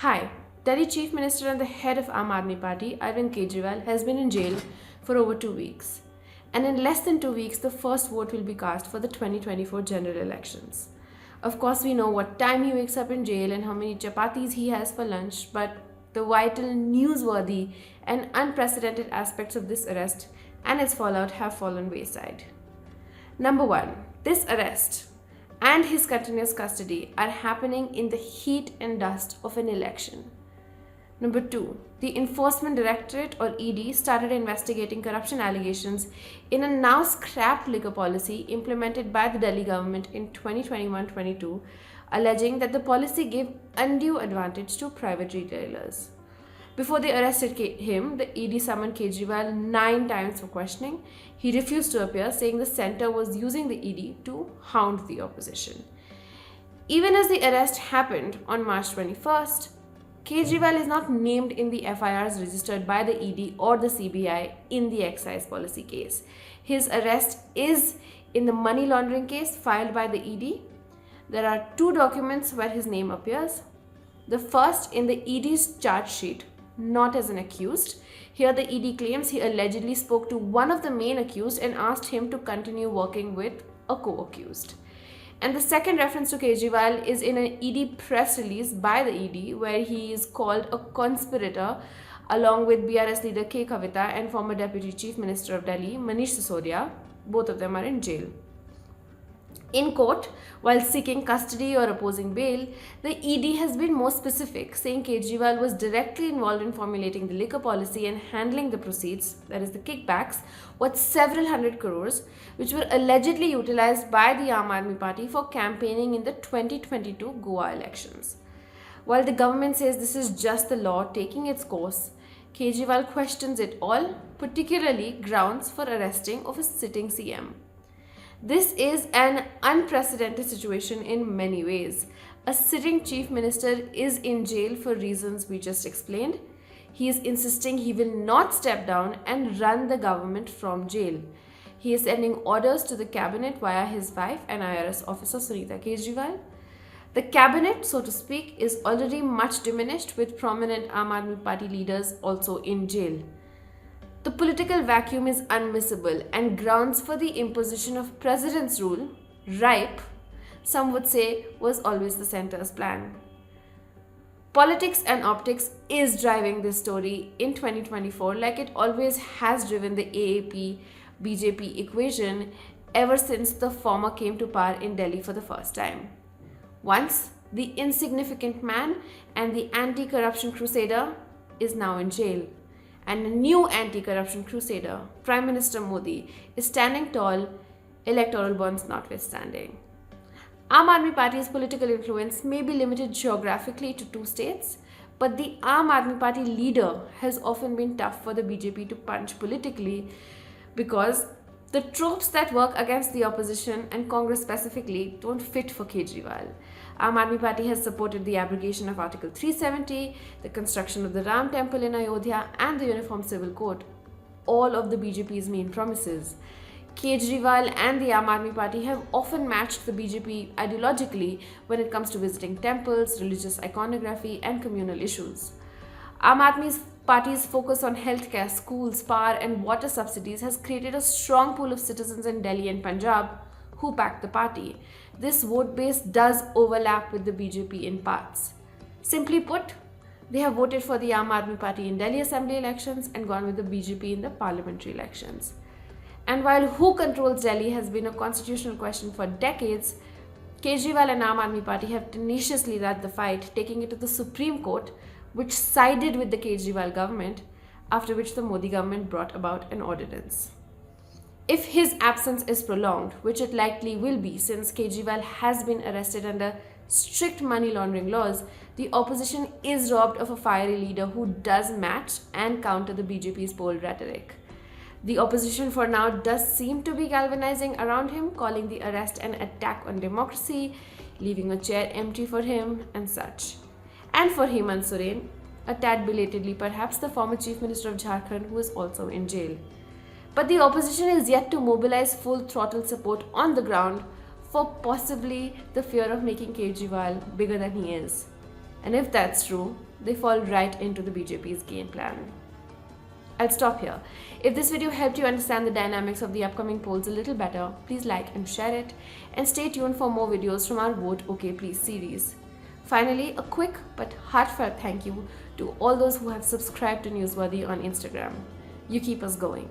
Hi, Delhi Chief Minister and the head of Aam Aadmi Party, Arvind Kejriwal, has been in jail for over 2 weeks. And in less than 2 weeks, the first vote will be cast for the 2024 general elections. Of course, we know what time he wakes up in jail and how many chapatis he has for lunch, but the vital, newsworthy, and unprecedented aspects of this arrest and its fallout have fallen wayside. Number one, this arrest and his continuous custody are happening in the heat and dust of an election. Number two, the Enforcement Directorate or ED started investigating corruption allegations in a now scrapped liquor policy implemented by the Delhi government in 2021-22, alleging that the policy gave undue advantage to private retailers. Before they arrested him, the ED summoned Kejriwal 9 times for questioning. He refused to appear, saying the centre was using the ED to hound the opposition. Even as the arrest happened on March 21st, Kejriwal is not named in the FIRs registered by the ED or the CBI in the excise policy case. His arrest is in the money laundering case filed by the ED. There are 2 documents where his name appears. The first in the ED's charge sheet, not as an accused. Here the ED claims he allegedly spoke to one of the main accused and asked him to continue working with a co-accused. And the second reference to Kejriwal is in an ED press release by the ED where he is called a conspirator along with BRS leader K. Kavita and former Deputy Chief Minister of Delhi Manish Sisodia. Both of them are in jail. In court, while seeking custody or opposing bail, the ED has been more specific, saying Kejriwal was directly involved in formulating the liquor policy and handling the proceeds, that is the kickbacks, worth several hundred crores, which were allegedly utilized by the Aam Aadmi Party for campaigning in the 2022 Goa elections. While the government says this is just the law taking its course, Kejriwal questions it all, particularly grounds for arresting of a sitting CM. This is an unprecedented situation in many ways. A sitting chief minister is in jail for reasons we just explained. He is insisting he will not step down and run the government from jail. He is sending orders to the cabinet via his wife and IRS officer Sunita Kejriwal. The cabinet, so to speak, is already much diminished with prominent Aam Aadmi Party leaders also in jail. The political vacuum is unmissable and grounds for the imposition of president's rule, ripe, some would say, was always the centre's plan. Politics and optics is driving this story in 2024 like it always has driven the AAP BJP equation ever since the former came to power in Delhi for the first time. Once, the insignificant man and the anti-corruption crusader is now in jail. And a new anti-corruption crusader, Prime Minister Modi, is standing tall, electoral bonds notwithstanding. Aam Aadmi Party's political influence may be limited geographically to 2 states, but the Aam Aadmi Party leader has often been tough for the BJP to punch politically because the tropes that work against the opposition and Congress specifically don't fit for Kejriwal. Aam Aadmi Party has supported the abrogation of Article 370, the construction of the Ram Temple in Ayodhya and the Uniform Civil Code, all of the BJP's main promises. Kejriwal and the Aam Aadmi Party have often matched the BJP ideologically when it comes to visiting temples, religious iconography and communal issues. Aam Aadmi Party's focus on healthcare, schools, power and water subsidies has created a strong pool of citizens in Delhi and Punjab who back the party. This vote base does overlap with the BJP in parts. Simply put, they have voted for the Aam Aadmi Party in Delhi Assembly elections and gone with the BJP in the parliamentary elections. And while who controls Delhi has been a constitutional question for decades, Kejriwal and Aam Aadmi Party have tenaciously led the fight, taking it to the Supreme Court, which sided with the Kejriwal government, after which the Modi government brought about an ordinance. If his absence is prolonged, which it likely will be since Kejriwal has been arrested under strict money laundering laws, the opposition is robbed of a fiery leader who does match and counter the BJP's bold rhetoric. The opposition for now does seem to be galvanizing around him, calling the arrest an attack on democracy, leaving a chair empty for him and such. And for Hemant Soren, a tad belatedly perhaps, the former Chief Minister of Jharkhand, who is also in jail. But the opposition is yet to mobilize full throttle support on the ground for possibly the fear of making Kejriwal bigger than he is. And if that's true, they fall right into the BJP's game plan. I'll stop here. If this video helped you understand the dynamics of the upcoming polls a little better, please like and share it, and stay tuned for more videos from our Vote OK Please series. Finally, a quick but heartfelt thank you to all those who have subscribed to Newsworthy on Instagram. You keep us going.